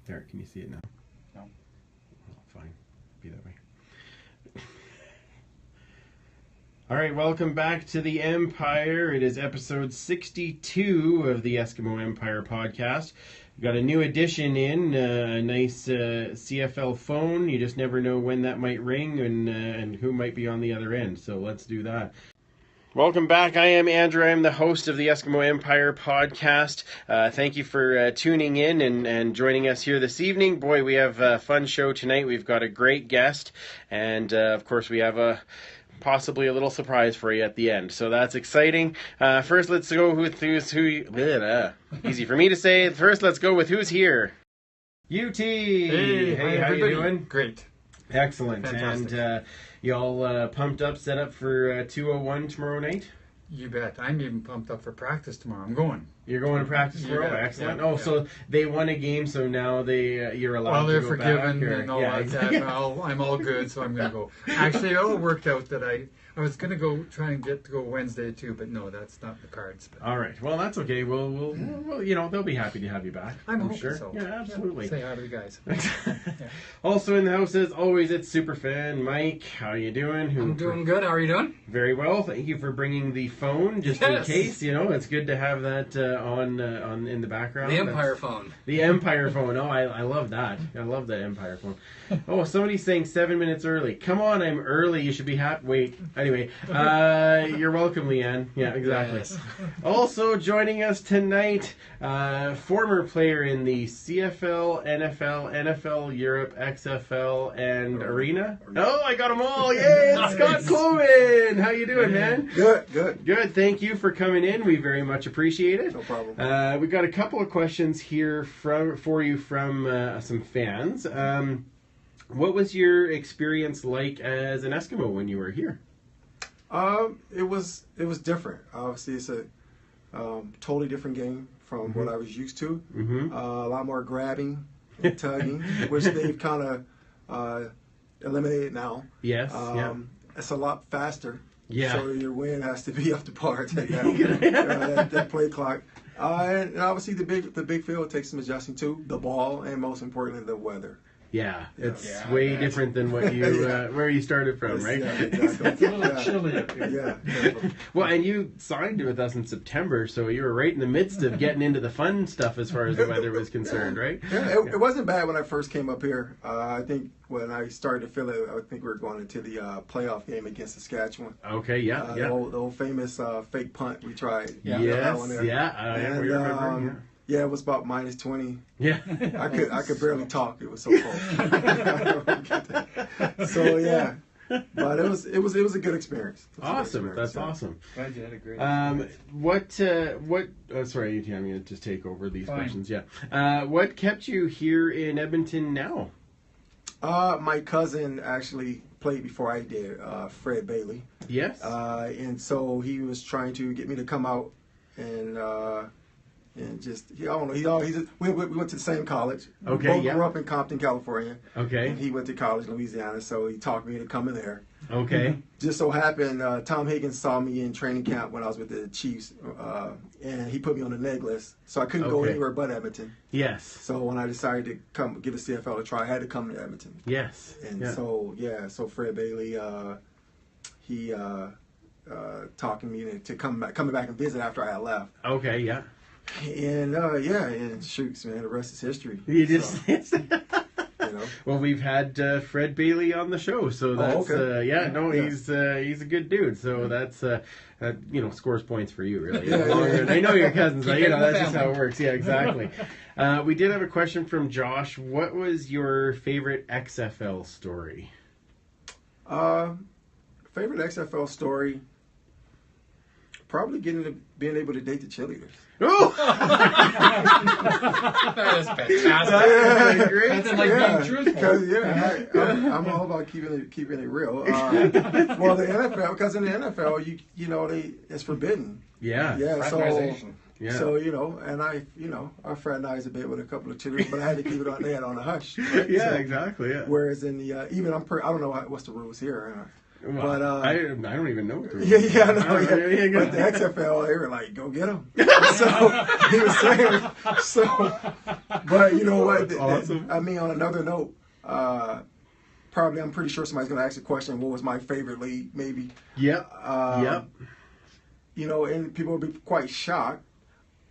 Derek, can you see it now? No. Oh, fine. Be that way. All right, welcome back to the Empire. It is episode 62 of the Eskimo Empire podcast. We've got a new addition in, a nice CFL phone. You just never know when that might ring and who might be on the other end. So let's do that. Welcome back. I am Andrew. I am the host of the Eskimo Empire podcast. Thank you for tuning in and joining us here this evening. Boy, we have a fun show tonight. We've got a great guest. And, of course, we have possibly a little surprise for you at the end. So that's exciting. First, let's go with who's easy for me to say. First, let's go with who's here. UT! Hey, how you doing? Great. Excellent. Fantastic. And you all pumped up, set up for 201 tomorrow night? You bet. I'm even pumped up for practice tomorrow. I'm going. You're going to practice tomorrow? Yeah, Excellent. yeah, oh, yeah. So they won a game, so now you're allowed Well, to they're go forgiven back? and all that. I'm all good, so I'm going to go. Actually, it all worked out that I was going to go try and get to go Wednesday too, but no, that's not the cards. But. All right. Well, that's okay. We'll they'll be happy to have you back. I'm sure. So. Yeah, absolutely. Yeah. Say hi to the guys. Yeah. Also in the house, as always, it's Superfan Mike. How you doing? I'm doing good. How are you doing? Very well. Thank you for bringing the phone, just in case. It's good to have that on in the background. The Empire phone. The Empire phone. Oh, I love that. I love the Empire phone. Oh, somebody's saying 7 minutes early. Come on, I'm early. You should be happy. Wait. Anyway, you're welcome, Leanne. Yeah, exactly. Yes. Also joining us tonight, former player in the CFL, NFL, NFL Europe, XFL, and Arena. Oh, I got them all. Yay! Scott Cloman. How you doing, man? Good. Thank you for coming in. We very much appreciate it. No problem. We've got a couple of questions here for you from some fans. What was your experience like as an Eskimo when you were here? It was different. Obviously, it's a totally different game from what I was used to. Mm-hmm. A lot more grabbing and tugging, which they've kind of eliminated now. Yes. It's a lot faster. Yeah. So your win has to be up to par. That play clock. And obviously the big field takes some adjusting too. The ball and most importantly the weather. Yeah, it's way different than what you where you started from, right? Yeah, exactly. It's a little chilly up here. Yeah. Well, and you signed with us in September, so you were right in the midst of getting into the fun stuff as far as the weather was concerned, right? Yeah, it wasn't bad when I first came up here. I think when I started to feel it, I think we were going into the playoff game against Saskatchewan. Okay, The old famous fake punt we tried. Yes, we remember. Yeah, it was about minus 20. Yeah. I could barely talk. It was so cold. So yeah, but it was a good experience. Awesome. That's awesome. Glad you had a great sorry, UT, I'm going to just take over these Fine. questions. Yeah. What kept you here in Edmonton now? My cousin actually played before I did, Fred Bailey. Yes. And so he was trying to get me to come out and just, I don't know, we went to the same college. Okay, We both grew up in Compton, California. Okay. And he went to college in Louisiana, so he talked me into coming there. Okay. Just so happened, Tom Higgins saw me in training camp when I was with the Chiefs, and he put me on the neg list, so I couldn't go anywhere but Edmonton. Yes. So when I decided to come give the CFL a try, I had to come to Edmonton. Yes. And so Fred Bailey, he talking me into coming back and visit after I had left. Okay, yeah. And and shoots, man, the rest is history. You just So, Well, we've had Fred Bailey on the show, so that's he's a good dude. So that's scores points for you, really. I know your cousins, but that's just how it works. Yeah, exactly. We did have a question from Josh. What was your favorite XFL story? Favorite XFL story? Probably being able to date the cheerleaders. Oh! That is fantastic. Yeah, great. That's like being truthful. Because I'm all about keeping it real. Well, the NFL, because in the NFL, it's forbidden. Yeah. Yeah. Fraternization. Yeah. So and I fraternized a bit with a couple of cheerleaders, but I had to keep it on. They had on a hush. Right? Yeah, So, exactly. Yeah. Whereas in the I don't know what's the rules here. Well, but I don't even know what the rules yeah, are. I know. Yeah. But the XFL, they were like, "Go get him." So he was saying, But you know what? That's awesome. I mean, on another note, probably I'm pretty sure somebody's going to ask a question. What was my favorite league? Maybe. Yep. Yep. You know, and people will be quite shocked.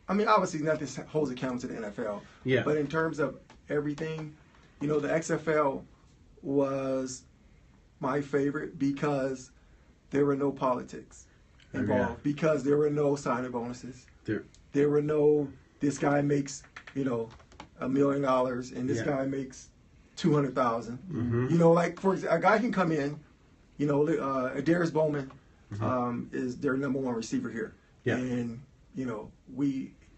I mean, obviously nothing holds account to the NFL. Yeah. But in terms of everything, you know, the XFL was my favorite because there were no politics involved. Because there were no signing bonuses. There were no, this guy makes, you know, $1 million and this guy makes 200,000. Mm-hmm. You know, like for example, a guy can come in, you know, Darius Bowman is their number one receiver here. Yeah. And, you know,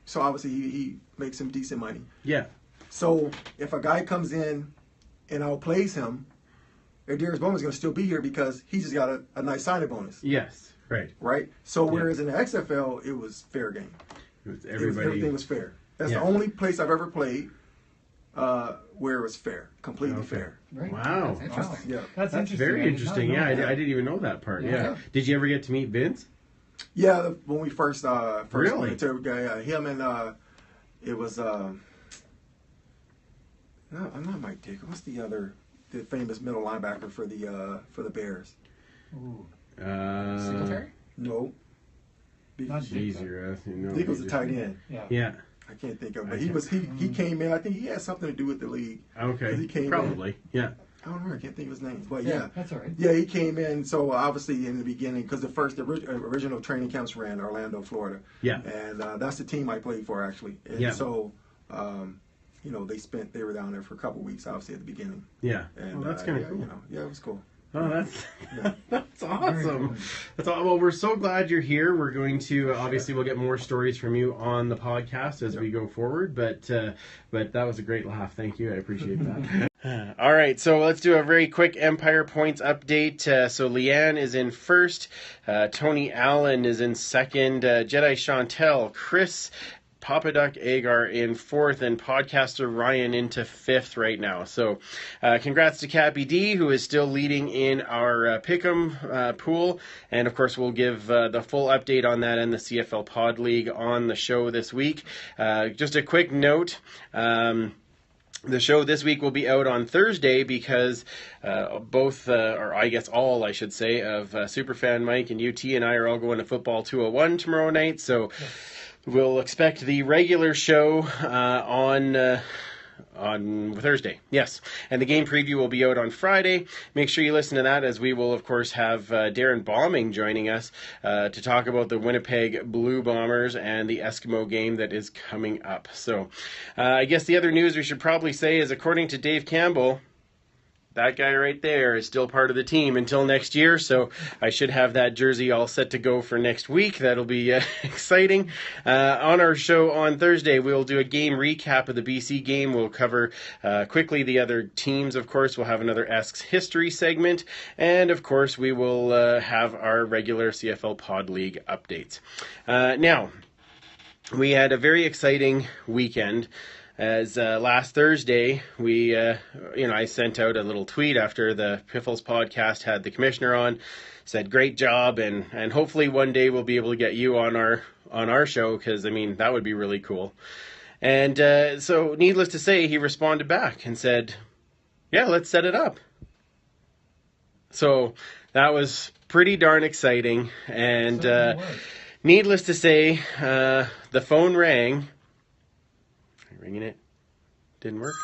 so obviously he makes some decent money. Yeah. So if a guy comes in and outplays him, Darius Bowman's going to still be here because he just got a nice signing bonus. Yes. Right. Right? So whereas in the XFL, it was fair game. Everything was fair. That's the only place I've ever played where it was fair, completely fair. Right. Wow. That's interesting. Yeah. That's interesting. Very I did interesting. not know Yeah, that. I didn't even know that part. Yeah. Yeah. Did you ever get to meet Vince? Yeah, when we first Really? went to him and it was no, I'm not Mike Dick. What's the famous middle linebacker for the Bears? Ooh. Singletary? No. Not Jeez, you're asking. No, Dick was a tight end. Yeah. Yeah. I can't think of it. But he came in. I think he had something to do with the league. Okay. He came Probably. Yeah. I don't know. I can't think of his name. But Yeah, that's all right. Yeah, he came in. So obviously in the beginning, because the original training camps ran in Orlando, Florida. Yeah. And that's the team I played for actually. And Yeah. so, you know, they were down there for a couple of weeks, obviously at the beginning. Yeah. And Well, that's kind of yeah, cool. You know, it was cool. Oh, that's that's Very awesome. cool. That's all. Well, we're so glad you're here. We're going to obviously we'll get more stories from you on the podcast as we go forward. But that was a great laugh. Thank you. I appreciate that. All right, so let's do a very quick Empire points update. So Leanne is in first, Tony Allen is in second, Jedi Chantel, Chris Papaduck Agar in fourth, and podcaster Ryan into fifth right now. So congrats to Cappy D, who is still leading in our Pick'em pool. And of course, we'll give the full update on that and the CFL Pod League on the show this week. Just a quick note. The show this week will be out on Thursday because both, or I guess all, I should say, of Superfan Mike and UT and I are all going to Football 201 tomorrow night. So we'll expect the regular show on Thursday. Yes. And the game preview will be out on Friday. Make sure you listen to that, as we will, of course, have Darren Bombing joining us to talk about the Winnipeg Blue Bombers and the Eskimo game that is coming up. So I guess the other news we should probably say is, according to Dave Campbell, that guy right there is still part of the team until next year, so I should have that jersey all set to go for next week. That'll be exciting. On our show on Thursday, we'll do a game recap of the BC game. We'll cover quickly the other teams, of course. We'll have another Ask's History segment, and of course, we will have our regular CFL Pod League updates. Now, we had a very exciting weekend. As last Thursday, I sent out a little tweet after the Piffles podcast had the commissioner on, said great job, and hopefully one day we'll be able to get you on our show, because I mean that would be really cool. And so, needless to say, he responded back and said, "Yeah, let's set it up." So that was pretty darn exciting, and needless to say, the phone rang. Ringing it. Didn't work.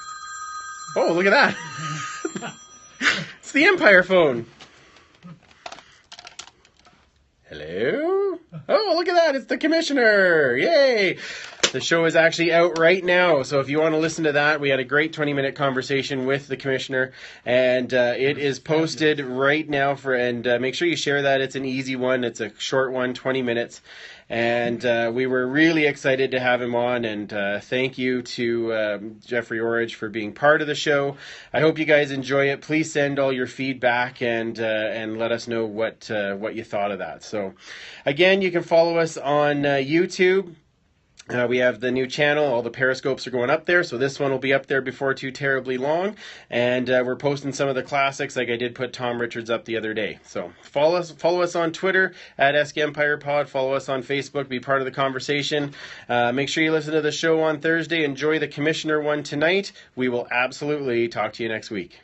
Oh, look at that. It's the Empire phone. Hello? Oh, look at that. It's the commissioner. Yay. The show is actually out right now, so if you want to listen to that, we had a great 20-minute conversation with the commissioner, and it is posted right now and make sure you share that. It's an easy one. It's a short one, 20 minutes. And we were really excited to have him on, and thank you to Jeffrey Orridge for being part of the show. I hope you guys enjoy it. Please send all your feedback and let us know what you thought of that. So, again, you can follow us on YouTube. We have the new channel. All the periscopes are going up there, so this one will be up there before too terribly long. And we're posting some of the classics, like I did put Tom Richards up the other day. So follow us on Twitter at EskEmpirePod. Follow us on Facebook. Be part of the conversation. Make sure you listen to the show on Thursday. Enjoy the Commissioner one tonight. We will absolutely talk to you next week.